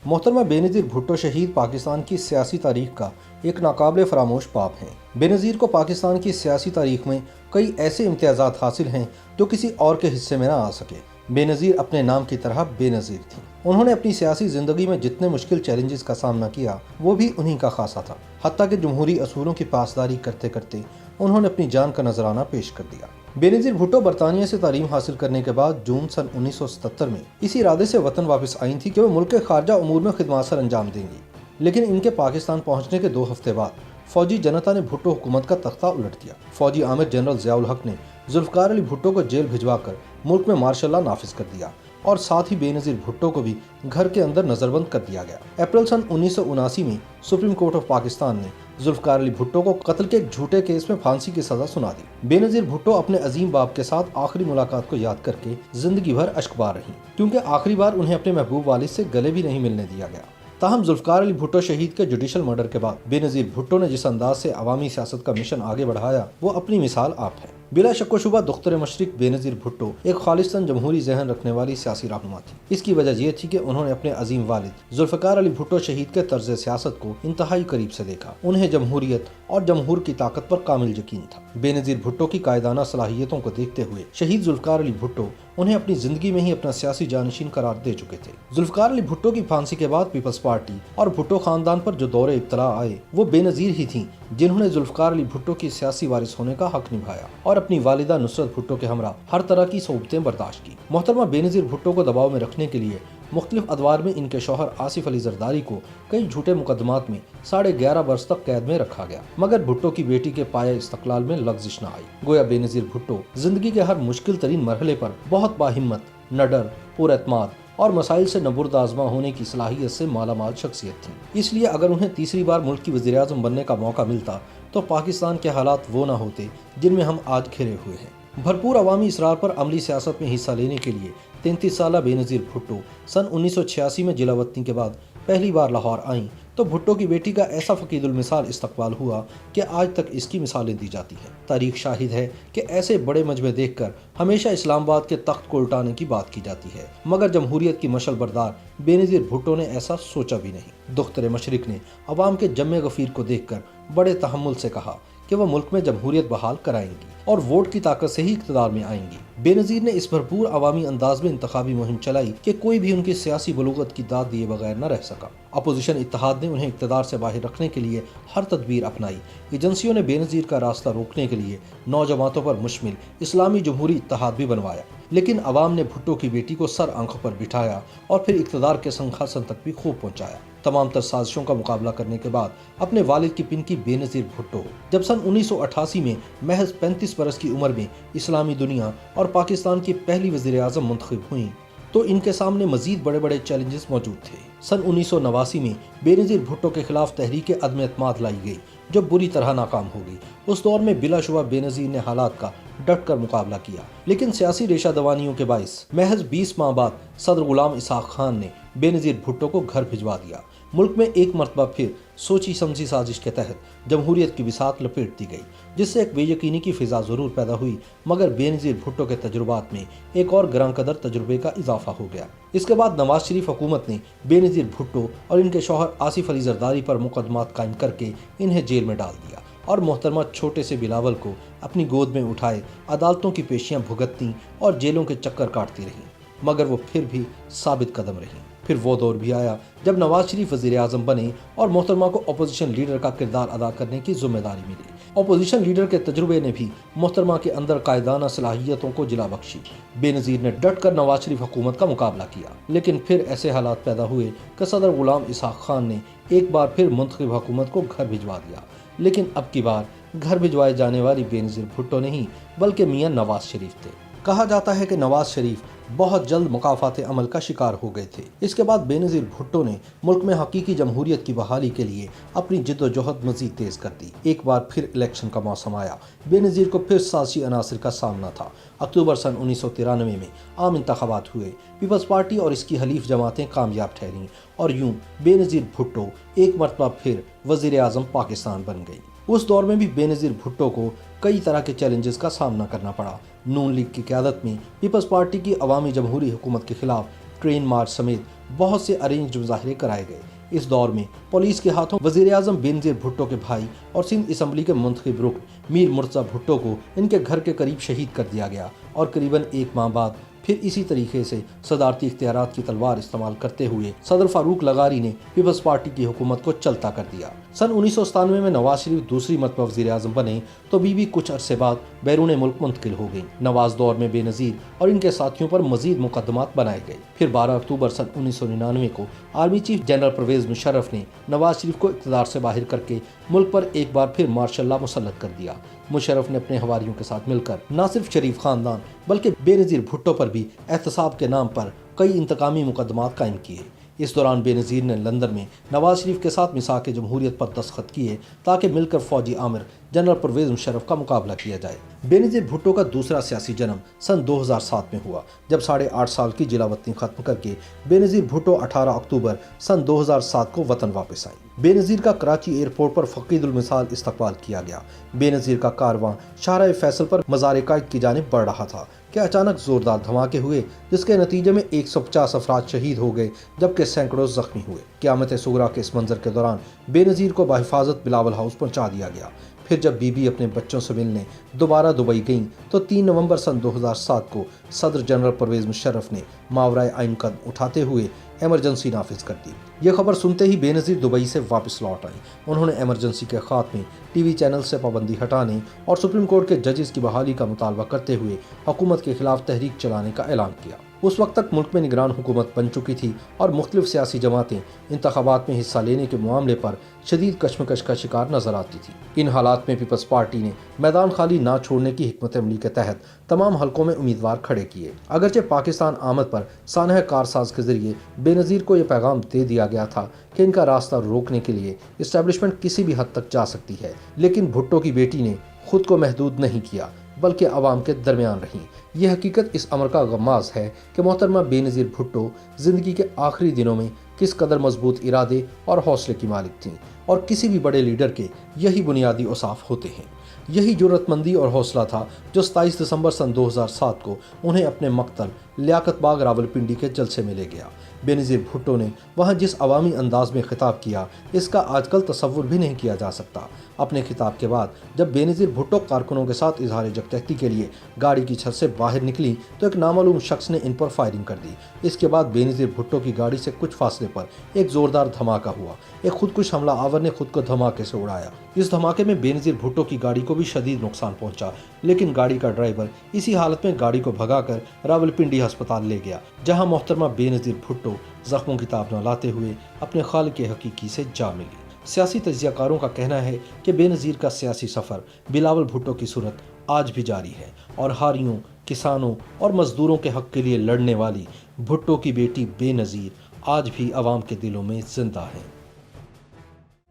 मोहतरमा बेनज़ीर भुट्टो शहीद पाकिस्तान की सियासी तारीख का एक नाकाबिल फरामोश बाब हैं। बेनज़ीर को पाकिस्तान की सियासी तारीख में कई ऐसे इम्तियाज़ात हासिल हैं जो किसी और के हिस्से में न आ सके। बेनज़ीर अपने नाम की तरह बेनज़ीर थी। उन्होंने अपनी सियासी ज़िंदगी में जितने मुश्किल चैलेंजेस का सामना किया वो भी उन्हीं का खासा था। हत्ता कि जमहूरी असूलों की पासदारी करते करते उन्होंने अपनी जान का नजराना पेश कर दिया। बेनज़ीर भुट्टो बरतानिया से तालीम हासिल करने के बाद जून सन 1977 में इस इरादे से वतन वापस आई थी कि वो मुल्क के खारजा उमूर में खिदमत सर अंजाम देंगी। लेकिन इनके पाकिस्तान पहुंचने के 2 हफ्ते बाद फौजी जनता ने भुट्टो हुकूमत का तख्ता उलट दिया। फौजी आमिर जनरल ज़िया उल हक ने जुल्फ़िकार अली भुट्टो को जेल भिजवाकर मुल्क में मार्शल लॉ नाफिज कर दिया और साथ ही बेनज़ीर भुट्टो को भी घर के अंदर नजरबंद कर दिया गया। अप्रैल सन 1979 में सुप्रीम कोर्ट ऑफ पाकिस्तान ने जुल्फ़िकार अली भुट्टो को कत्ल के एक झूठे केस में फांसी की सजा सुना दी। बेनज़ीर भुट्टो अपने अजीम बाप के साथ आखिरी मुलाकात को याद करके जिंदगी भर अश्कबार रही, क्योंकि आखिरी बार उन्हें अपने महबूब वालिद से गले भी नहीं मिलने दिया गया। ताहम जुल्फ़िकार अली भुट्टो शहीद के जुडिशल मर्डर के बाद बेनज़ीर भुट्टो ने जिस अंदाज से अवामी सियासत का मिशन आगे बढ़ाया वो अपनी मिसाल आप है। बिला शक व शुबा दुख्तर मशरिक बेनज़ीर भुट्टो एक खालिस्तन जमहूरी जहन रखने वाली सियासी रहनुमा थी। इसकी वजह यह थी कि उन्होंने अपने अजीम वालिद जुल्फ़िकार अली भुट्टो शहीद के तर्ज सियासत को इंतहाई करीब से देखा। उन्हें जमहूरियत और जमहूर की ताकत पर कामिल यकीन था। बेनज़ीर भुट्टो की कायदाना सलाहियतों को देखते हुए शहीद जुल्फ़िकार अली भुट्टो उन्हें अपनी जिंदगी में ही अपना सियासी जानशीन करार दे चुके थे। जुल्फ़िकार अली भुट्टो की फांसी के बाद पीपल्स पार्टी और भुट्टो खानदान पर जो दौरे इब्तला आए वो बेनज़ीर ही थीं जिन्होंने जुल्फ़िकार अली भुट्टो की सियासी वारिस होने का हक निभाया और अपनी वालिदा नुसरत भुट्टो के हमरा हर तरह की सोबतें बर्दाश्त की। मोहतरमा बेनज़ीर भुट्टो को दबाव में रखने के लिए मुख्तलिफ अदवार में इनके शौहर आसिफ अली जरदारी को कई झूठे मुकदमात में 11.5 बरस तक कैद में रखा गया, मगर भुट्टो की बेटी के पाए इस्तक़लाल में लग़ज़िश न आई। गोया बेनज़ीर भुट्टो जिंदगी के हर मुश्किल तरीन मरहले पर बहुत बाहिम्मत, नडर, पुरएतमाद और मसाइल से नबुर्द आज़मा होने की सलाहियत से मालामाल शख्सियत थी। इसलिए अगर उन्हें तीसरी बार मुल्क की वज़ीर आज़म बनने का मौका मिलता तो पाकिस्तान के हालात वो न होते जिनमें हम आज घिरे हुए हैं। भरपूर अवामी इसरार पर अमली सियासत में हिस्सा लेने के लिए 33 साला बेनज़ीर भुट्टो सन 1986 में जिलावतनी के बाद पहली बार लाहौर आईं तो भुट्टो की बेटी का ऐसा फ़कीदुल मिसाल इस्तकबाल हुआ कि आज तक इसकी मिसालें दी जाती हैं। तारीख शाहिद है कि ऐसे बड़े मजमे देखकर हमेशा इस्लामाबाद के तख्त को उल्टाने की बात की जाती है, मगर जमहूरियत की मशल बरदार बेनज़ीर भुट्टो ने ऐसा सोचा भी नहीं। दुख्तर मशरिक ने अवाम के जम्मे गफ़ीर को देखकर बड़े तहम्मुल से कहा कि वह मुल्क में जमहूरियत बहाल कराएंगी और वोट की ताकत से ही इक़्तिदार में आएंगी। बेनज़ीर ने इस भरपूर अवामी अंदाज में इंतखाबी मुहिम चलाई कि कोई भी उनकी सियासी बलूगत की दाद दिए बगैर न रह सका। अपोजिशन इत्तेहाद ने उन्हें इक़्तिदार से बाहर रखने के लिए हर तदबीर अपनाई। एजेंसियों ने बेनज़ीर का रास्ता रोकने के लिए 9 जमातों पर मुश्तमिल इस्लामी जमहूरी इत्तेहाद भी बनवाया, लेकिन अवाम ने भुट्टो की बेटी को सर आंखों पर बिठाया और फिर इक़्तिदार के संघासन तक भी खूब पहुँचाया। तमाम तर साजिशों का मुकाबला करने के बाद अपने वालिद की पिनकी बेनज़ीर भुट्टो जब सन 1988 में महज 35 बरस की उम्र में इस्लामी दुनिया और पाकिस्तान की पहली वज़ीर आज़म मुंतखब हुई तो इनके सामने मजीद बड़े बड़े चैलेंजेस मौजूद थे। सन 1989 में बेनज़ीर भुट्टो के खिलाफ तहरीक अदम एतमाद लाई गई जो बुरी तरह नाकाम हो गई। उस दौर में बिलाशुबा बेनज़ीर ने हालात का डट कर मुकाबला किया, लेकिन सियासी रेशा दवानियों के बाइस महज 20 माह बाद सदर गुलाम इसहाक खान ने बेनज़ीर भुट्टो को घर भिजवा दिया। मुल्क में एक मरतबा फिर सोची समझी साजिश के तहत जमहूरियत की बिसात लपेट दी गई, जिससे एक बेयकीनी की फिजा ज़रूर पैदा हुई, मगर बेनज़ीर भुट्टो के तजुर्बात में एक और ग्रां कदर तजुर्बे का इजाफा हो गया। इसके बाद नवाज शरीफ हुकूमत ने बेनज़ीर भुट्टो और इनके शौहर आसिफ अली जरदारी पर मुकदमात कायम करके इन्हें जेल में डाल दिया और मोहतरमा छोटे से बिलावल को अपनी गोद में उठाए अदालतों की पेशियां भुगतती और जेलों के चक्कर काटती रहीं, मगर वो फिर भी साबित कदम रही। फिर वो दौर भी आया जब नवाज शरीफ वज़ीर आज़म बने और मोहतरमा को अपोजिशन लीडर का किरदार अदा करने की जिम्मेदारी मिली। अपोजिशन लीडर के तजुर्बे ने भी मोहतरमा के अंदर कायदाना सलाहियतों को जिला बख्शी। बेनज़ीर ने डट कर नवाज शरीफ हुकूमत का मुकाबला किया, लेकिन फिर ऐसे हालात पैदा हुए कि सदर गुलाम इसहाक खान ने एक बार फिर मुंतखब हुकूमत को घर भिजवा दिया। लेकिन अब की बार घर भिजवाए जाने वाली बेनज़ीर भुट्टो नहीं बल्कि मियाँ नवाज शरीफ थे। कहा जाता है कि नवाज शरीफ बहुत जल्द मुकाफात अमल का शिकार हो गए थे। इसके बाद बेनज़ीर भुट्टो ने मुल्क में हकीकी जमहूरियत की बहाली के लिए अपनी जिद्दोजहद मज़ीद तेज़ कर दी। एक बार फिर इलेक्शन का मौसम आया। बेनज़ीर को फिर साजिशी अनासर का सामना था। अक्टूबर सन 1993 में आम इंतखाबात हुए। पीपल्स पार्टी और इसकी हलीफ जमातें कामयाब ठहरीं और यूं बेनज़ीर भुट्टो एक मरतबा फिर वज़ीर आज़म पाकिस्तान बन गई। उस दौर में भी बेनज़ीर भुट्टो को कई तरह के चैलेंजेस का सामना करना पड़ा। नून लीग की क़यादत में पीपल्स पार्टी की अवामी जमहूरी हुकूमत के खिलाफ ट्रेन मार्च समेत बहुत से अरेंज्ड मुजाहरे कराए गए। इस दौर में पुलिस के हाथों वजीर आजम बेनजीर भुट्टो के भाई और सिंध असम्बली के मुंतखब रुकन मीर मुर्तज़ा भुट्टो को इनके घर के करीब शहीद कर दिया गया और करीबन एक माह बाद फिर इसी तरीके से सदारती इख्तियारात की तलवार इस्तेमाल करते हुए सदर फारूक लगारी ने पीपल्स पार्टी की हुकूमत को चलता कर दिया। सन 1997 में नवाज शरीफ दूसरी मरतबा वज़ीर आज़म बने तो बीबी कुछ अरसे बाद बैरून मुल्क मुंतकिल हो गई। नवाज दौर में बेनज़ीर और इनके साथियों पर मजीद मुकदमात बनाए गए। फिर 12 अक्टूबर सन 1999 को army chief general Pervez Musharraf ने नवाज शरीफ को इक़्तिदार से बाहर करके मुल्क पर एक बार फिर मार्शल लॉ मुसल्लत कर दिया। मुशर्रफ ने अपने हवारियों के साथ मिलकर न सिर्फ शरीफ खानदान बल्कि बेनज़ीर भुट्टो पर भी एहतसाब के नाम पर कई इंतकामी मुकदमात कायम किए। इस दौरान बेनज़ीर ने लंदन में नवाज शरीफ के साथ मिसाक जमहूरियत पर दस्तखत किए ताकि मिलकर फौजी आमिर जनरल परवेज मुशर्रफ का मुकाबला किया जाए। बेनज़ीर भुट्टो का दूसरा सियासी जन्म सन 2007 में हुआ, जब 8.5 साल की जिलावतनी खत्म करके बेनज़ीर भुट्टो 18 अक्टूबर सन 2007 को वतन वापस आई। बेनज़ीर का कराची एयरपोर्ट पर फ़कीदुल मिसाल इस्तकबाल किया गया। बेनज़ीर का कारवां शाहराह फैसल पर मज़ार कायद की जानिब बढ़ रहा था कि अचानक जोरदार धमाके हुए, जिसके नतीजे में 150 अफराद शहीद हो गए जबकि सैकड़ों जख्मी हुए। क़यामत सुगरा के इस मंजर के दौरान बेनज़ीर को बाहिफाजत बिलावल हाउस पहुंचा दिया गया। फिर जब बीबी अपने बच्चों से मिलने दोबारा दुबई गईं तो 3 नवंबर सन 2007 को सदर जनरल परवेज मुशर्रफ ने मावराए आइन कदम उठाते हुए एमरजेंसी नाफिज कर दी। यह खबर सुनते ही बेनज़ीर दुबई से वापस लौट आए। उन्होंने एमरजेंसी के खात्मे, टीवी चैनल से पाबंदी हटाने और सुप्रीम कोर्ट के जजेस की बहाली का मुतालबा करते हुए हुकूमत के खिलाफ तहरीक चलाने का ऐलान किया। उस वक्त तक मुल्क में निगरान हुकूमत बन चुकी थी और मुख्तलिफ सियासी जमातें इंतखाबात में हिस्सा लेने के मामले पर शदीद कशमकश का शिकार नजर आती थी। इन हालात में पीपल्स पार्टी ने मैदान खाली ना छोड़ने की हिकमत अमली के तहत तमाम हलकों में उम्मीदवार खड़े किए। अगरचे पाकिस्तान आमद पर सानह कारसाज के जरिए बेनज़ीर को यह पैगाम दे दिया गया था कि इनका रास्ता रोकने के लिए इस्टेब्लिशमेंट किसी भी हद तक जा सकती है, लेकिन भुट्टो की बेटी ने खुद को महदूद नहीं किया बल्कि अवाम के दरमियान रही। यह हकीकत इस अमर का गमाज है कि मोहतरमा बेनज़ीर भुट्टो ज़िंदगी के आखिरी दिनों में किस कदर मजबूत इरादे और हौसले की मालिक थीं, और किसी भी बड़े लीडर के यही बुनियादी औसाफ होते हैं। यही जुर्रतमंदी और हौसला था जो 27 दिसंबर सन 2007 को उन्हें अपने मक्तल लियाकत बाग रावलपिंडी के जलसे में ले गया। बेनज़ीर भुट्टो ने वहाँ जिस अवामी अंदाज में खिताब किया, इसका आजकल तसव्वुर भी नहीं किया जा सकता। अपने खिताब के बाद जब बेनज़ीर भुट्टो कारकुनों के साथ इजहार यकजहती के लिए गाड़ी की छत से बाहर निकली तो एक नामालूम शख्स ने इन पर फायरिंग कर दी। इसके बाद बेनज़ीर भुट्टो की गाड़ी से कुछ फासले पर एक जोरदार धमाका हुआ। एक खुदकुश हमला आवर ने खुद को धमाके से उड़ाया। इस धमाके में बेनज़ीर भुट्टो की गाड़ी को भी शदीद नुकसान पहुंचा, लेकिन गाड़ी का ड्राइवर इसी हालत में गाड़ी को भगाकर रावलपिंडी अस्पताल ले गया, जहां मोहतरमा बेनज़ीर भुट्टो जख्मों की ताब न लाते हुए अपने खालिक के हकीकी से जा मिली। सियासी तज्ज़ियाकारों का कहना है कि बेनज़ीर का सियासी सफ़र बिलावल भुट्टो की सूरत आज भी जारी है और हारियों, किसानों और मजदूरों के हक के लिए लड़ने वाली भुट्टो की बेटी बेनज़ीर आज भी अवाम के दिलों में जिंदा है।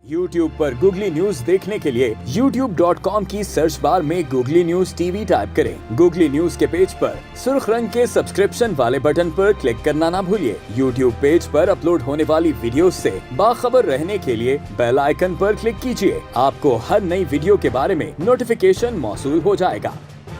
YouTube पर गूगली न्यूज देखने के लिए youtube.com की सर्च बार में गूगली न्यूज टीवी टाइप करें। गूगली न्यूज के पेज पर सुर्ख रंग के सब्सक्रिप्शन वाले बटन पर क्लिक करना ना भूलिए। YouTube पेज पर अपलोड होने वाली वीडियोस से बाखबर रहने के लिए बेल आइकन पर क्लिक कीजिए। आपको हर नई वीडियो के बारे में नोटिफिकेशन मौसूल हो जाएगा।